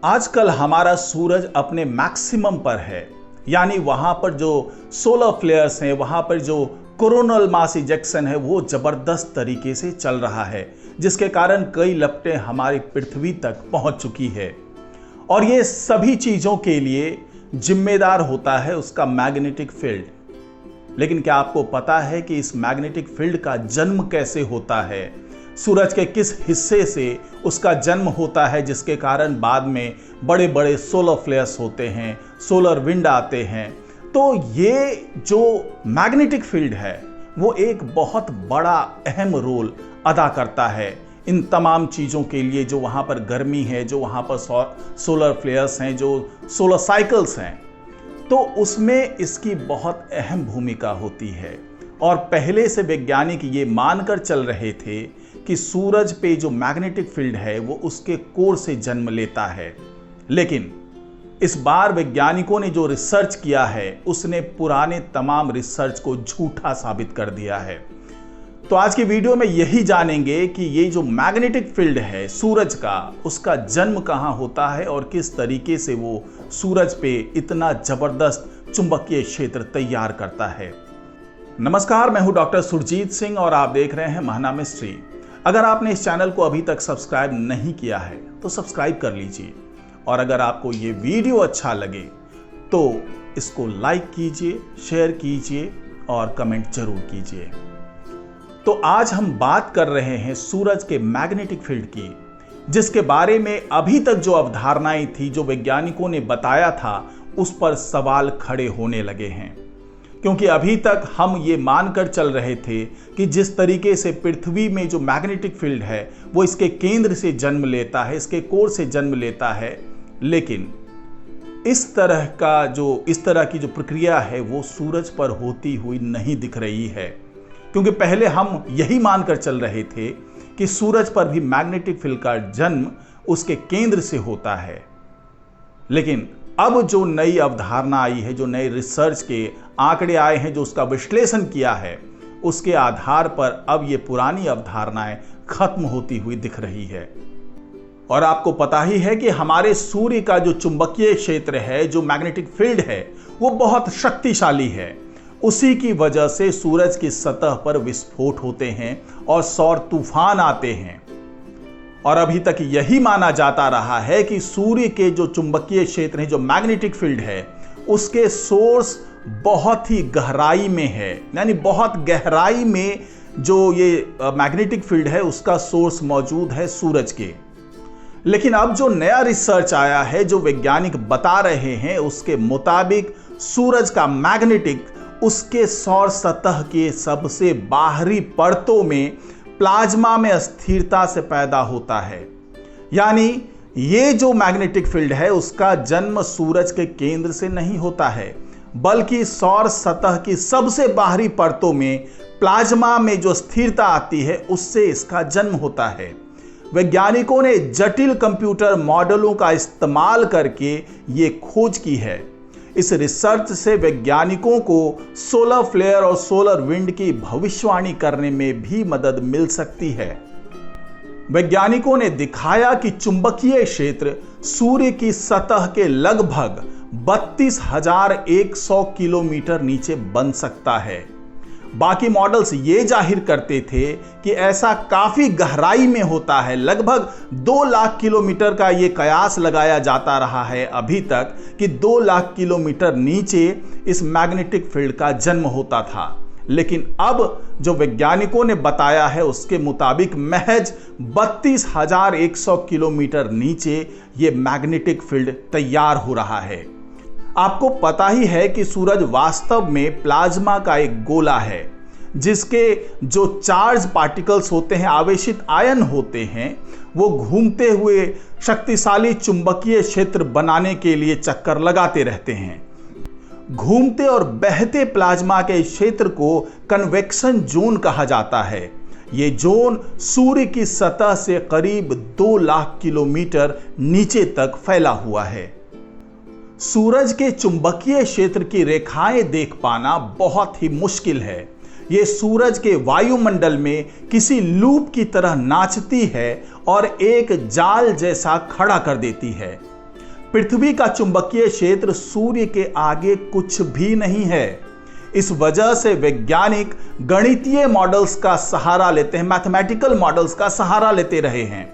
आजकल हमारा सूरज अपने मैक्सिमम पर है, यानी वहां पर जो सोलर फ्लेयर्स हैं, वहां पर जो कोरोनल मास इजेक्शन है वो जबरदस्त तरीके से चल रहा है, जिसके कारण कई लपटें हमारी पृथ्वी तक पहुंच चुकी है। और ये सभी चीजों के लिए जिम्मेदार होता है उसका मैग्नेटिक फील्ड। लेकिन क्या आपको पता है कि इस मैग्नेटिक फील्ड का जन्म कैसे होता है? सूरज के किस हिस्से से उसका जन्म होता है, जिसके कारण बाद में बड़े बड़े सोलर फ्लेयर्स होते हैं, सोलर विंड आते हैं। तो ये जो मैग्नेटिक फील्ड है वो एक बहुत बड़ा अहम रोल अदा करता है इन तमाम चीज़ों के लिए, जो वहाँ पर गर्मी है, जो वहाँ पर सोलर फ्लेयर्स हैं, जो सोलर साइकिल्स हैं, तो उसमें इसकी बहुत अहम भूमिका होती है। और पहले से वैज्ञानिक ये मानकर चल रहे थे कि सूरज पे जो मैग्नेटिक फील्ड है वो उसके कोर से जन्म लेता है। लेकिन इस बार वैज्ञानिकों ने जो रिसर्च किया है उसने पुराने तमाम रिसर्च को झूठा साबित कर दिया है। तो आज की वीडियो में यही जानेंगे कि ये जो मैग्नेटिक फील्ड है सूरज का, उसका जन्म कहाँ होता है और किस तरीके से वो सूरज पे इतना जबरदस्त चुंबकीय क्षेत्र तैयार करता है। नमस्कार, मैं हूं डॉक्टर सुरजीत सिंह और आप देख रहे हैं महाना मिस्ट्री। अगर आपने इस चैनल को अभी तक सब्सक्राइब नहीं किया है तो सब्सक्राइब कर लीजिए, और अगर आपको ये वीडियो अच्छा लगे तो इसको लाइक कीजिए, शेयर कीजिए और कमेंट जरूर कीजिए। तो आज हम बात कर रहे हैं सूरज के मैग्नेटिक फील्ड की, जिसके बारे में अभी तक जो अवधारणाएं थी, जो वैज्ञानिकों ने बताया था, उस पर सवाल खड़े होने लगे हैं। क्योंकि अभी तक हम ये मानकर चल रहे थे कि जिस तरीके से पृथ्वी में जो मैग्नेटिक फील्ड है वो इसके केंद्र से जन्म लेता है, इसके कोर से जन्म लेता है, लेकिन इस तरह की जो प्रक्रिया है वो सूरज पर होती हुई नहीं दिख रही है। क्योंकि पहले हम यही मानकर चल रहे थे कि सूरज पर भी मैग्नेटिक फील्ड का जन्म उसके केंद्र से होता है। लेकिन अब जो नई अवधारणा आई है, जो नए रिसर्च के आंकड़े आए हैं, जो उसका विश्लेषण किया है, उसके आधार पर अब ये पुरानी अवधारणाएं खत्म होती हुई दिख रही है। और आपको पता ही है कि हमारे सूर्य का जो चुंबकीय क्षेत्र है, जो मैग्नेटिक फील्ड है, वो बहुत शक्तिशाली है। उसी की वजह से सूरज की सतह पर विस्फोट होते हैं और सौर तूफान आते हैं। और अभी तक यही माना जाता रहा है कि सूर्य के जो चुंबकीय क्षेत्र है, जो मैग्नेटिक फील्ड है, उसके सोर्स बहुत ही गहराई में है, यानी बहुत गहराई में जो ये मैग्नेटिक फील्ड है उसका सोर्स मौजूद है सूरज के। लेकिन अब जो नया रिसर्च आया है, जो वैज्ञानिक बता रहे हैं, उसके मुताबिक सूरज का मैग्नेटिक उसके सौर सतह के सबसे बाहरी परतों में प्लाज्मा में अस्थिरता से पैदा होता है। यानी ये जो मैग्नेटिक फील्ड है उसका जन्म सूरज के केंद्र से नहीं होता है, बल्कि सौर सतह की सबसे बाहरी परतों में प्लाज्मा में जो स्थिरता आती है उससे इसका जन्म होता है। वैज्ञानिकों ने जटिल कंप्यूटर मॉडलों का इस्तेमाल करके ये खोज की है। इस रिसर्च से वैज्ञानिकों को सोलर फ्लेयर और सोलर विंड की भविष्यवाणी करने में भी मदद मिल सकती है। वैज्ञानिकों ने दिखाया कि चुंबकीय क्षेत्र सूर्य की सतह के लगभग 32,100 किलोमीटर नीचे बन सकता है। बाकी मॉडल्स ये जाहिर करते थे कि ऐसा काफी गहराई में होता है। लगभग 2 लाख किलोमीटर का ये कयास लगाया जाता रहा है अभी तक कि 2 लाख किलोमीटर नीचे इस मैग्नेटिक फील्ड का जन्म होता था। लेकिन अब जो वैज्ञानिकों ने बताया है उसके मुताबिक महज 32,100 किलोमीटर नीचे ये मैग्नेटिक फील्ड तैयार हो रहा है। आपको पता ही है कि सूरज वास्तव में प्लाज्मा का एक गोला है, जिसके जो चार्ज पार्टिकल्स होते हैं, आवेशित आयन होते हैं, वो घूमते हुए शक्तिशाली चुंबकीय क्षेत्र बनाने के लिए चक्कर लगाते रहते हैं। घूमते और बहते प्लाज्मा के क्षेत्र को कन्वेक्शन जोन कहा जाता है। ये जोन सूर्य की सतह से करीब 2 लाख किलोमीटर नीचे तक फैला हुआ है। सूरज के चुंबकीय क्षेत्र की रेखाएं देख पाना बहुत ही मुश्किल है। ये सूरज के वायुमंडल में किसी लूप की तरह नाचती है और एक जाल जैसा खड़ा कर देती है। पृथ्वी का चुंबकीय क्षेत्र सूर्य के आगे कुछ भी नहीं है। इस वजह से वैज्ञानिक गणितीय मॉडल्स का सहारा लेते हैं, मैथमेटिकल मॉडल्स का सहारा लेते रहे हैं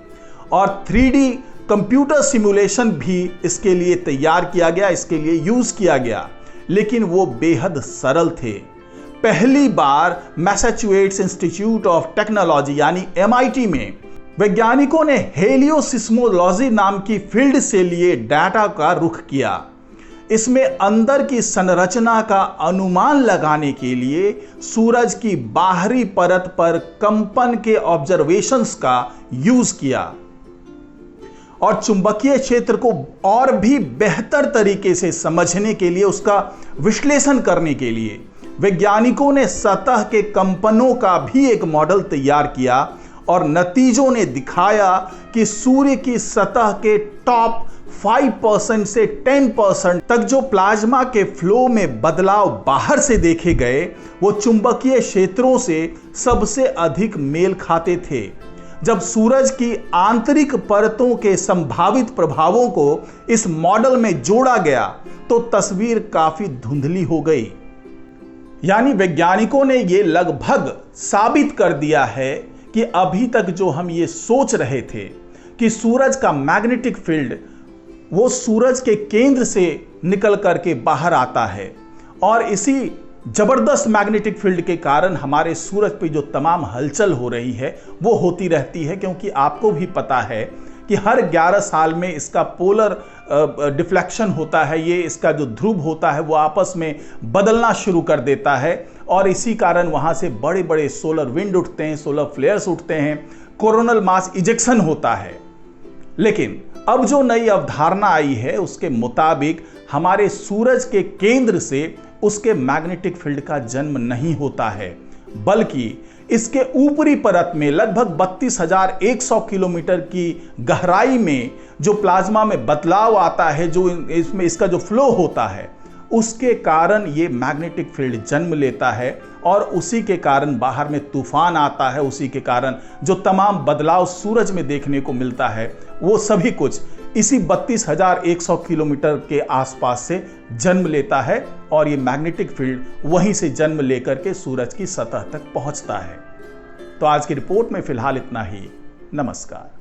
और 3D कंप्यूटर सिमुलेशन भी इसके लिए तैयार किया गया, इसके लिए यूज किया गया, लेकिन वो बेहद सरल थे। पहली बार मैसाचुसेट्स इंस्टीट्यूट ऑफ टेक्नोलॉजी यानी MIT में वैज्ञानिकों ने हेलियोसिस्मोलॉजी नाम की फील्ड से लिए डाटा का रुख किया। इसमें अंदर की संरचना का अनुमान लगाने के लिए सूरज की बाहरी परत पर कंपन के ऑब्जर्वेशंस का यूज किया और चुंबकीय क्षेत्र को और भी बेहतर तरीके से समझने के लिए, उसका विश्लेषण करने के लिए वैज्ञानिकों ने सतह के कंपनों का भी एक मॉडल तैयार किया और नतीजों ने दिखाया कि सूर्य की सतह के टॉप 5% से 10% तक जो प्लाज्मा के फ्लो में बदलाव बाहर से देखे गए वो चुंबकीय क्षेत्रों से सबसे अधिक मेल खाते थे। जब सूरज की आंतरिक परतों के संभावित प्रभावों को इस मॉडल में जोड़ा गया तो तस्वीर काफी धुंधली हो गई। यानी वैज्ञानिकों ने यह लगभग साबित कर दिया है कि अभी तक जो हम ये सोच रहे थे कि सूरज का मैग्नेटिक फील्ड वो सूरज के केंद्र से निकल करके बाहर आता है और इसी जबरदस्त मैग्नेटिक फील्ड के कारण हमारे सूरज पे जो तमाम हलचल हो रही है वो होती रहती है, क्योंकि आपको भी पता है कि हर 11 साल में इसका पोलर डिफ्लेक्शन होता है, ये इसका जो ध्रुव होता है वो आपस में बदलना शुरू कर देता है और इसी कारण वहाँ से बड़े बड़े सोलर विंड उठते हैं, सोलर फ्लेयर्स उठते हैं, कोरोनल मास इजेक्शन होता है। लेकिन अब जो नई अवधारणा आई है उसके मुताबिक हमारे सूरज के केंद्र से उसके मैग्नेटिक फील्ड का जन्म नहीं होता है, बल्कि इसके ऊपरी परत में लगभग 32,100 किलोमीटर की गहराई में जो प्लाज्मा में बदलाव आता है, जो इसमें इसका जो फ्लो होता है उसके कारण ये मैग्नेटिक फील्ड जन्म लेता है और उसी के कारण बाहर में तूफान आता है, उसी के कारण जो तमाम बदलाव सूरज में देखने को मिलता है वो सभी कुछ इसी 32,100 किलोमीटर के आसपास से जन्म लेता है और ये मैग्नेटिक फील्ड वहीं से जन्म लेकर के सूरज की सतह तक पहुंचता है। तो आज की रिपोर्ट में फिलहाल इतना ही। नमस्कार।